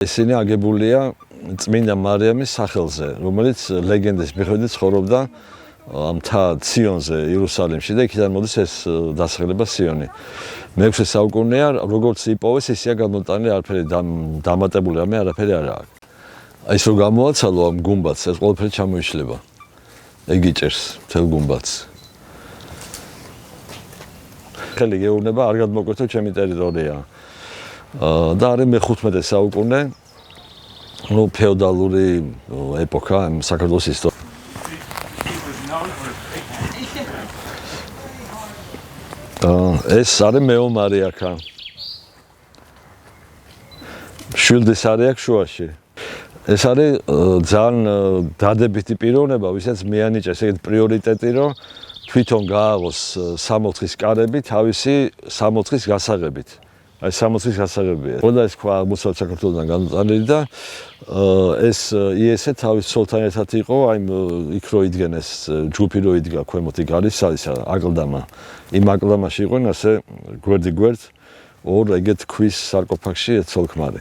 ისინი აგებულია წმინდა მარიამის სახელზე, რომელიც ლეგენდის მიხედვით ცხოვრობდა მთა ციონზე, იერუსალიმში და იქიდან მოდის ეს დასახელება სიონი. მე-6 საუკუნეა, როგორც იპოვეს, ისეა გამოტანილი, არაფერი დამატებული რამე არაფერი არ აქვს. ის რო გამოაცალო ამ გუმბათს, ეს ყველაფერი ჩამოიშლება. ეგიჭერს მთელ გუმბათს. ხელი გეუბნება, არ გადმოკვეთო ჩემი ტერიტორია. და არის მე-15 საუკუნე, ფეოდალური ეპოქა საქართველოს ისტორიაში. ეს არის მეომარი აქა. შვილდის არის აქ შუაში. ეს არის ძალიან დადებითი პიროვნება, ვისაც მეანიჭეს ეგეთ პრიორიტეტი, რომ თვითონ გააღოს 60-ის კარები თავისი 60-ის გასაღებით. აი 60-ის გასაღებია. ხოდა ეს ქვა აღმოსავლეთ საქართველოსთან განაწილებული და ეს იესე თავის ცოლთან ერთად იყო, აი იქ რო იდგენეს ჯგუფი რო იდგა ქვემოთ იქ არის აკლდამა. იმ აკლდამაში იყვნენ ასე გვერდ ორ ეგეთ ქვის სარკოფაგში ცოლ-ქმარი.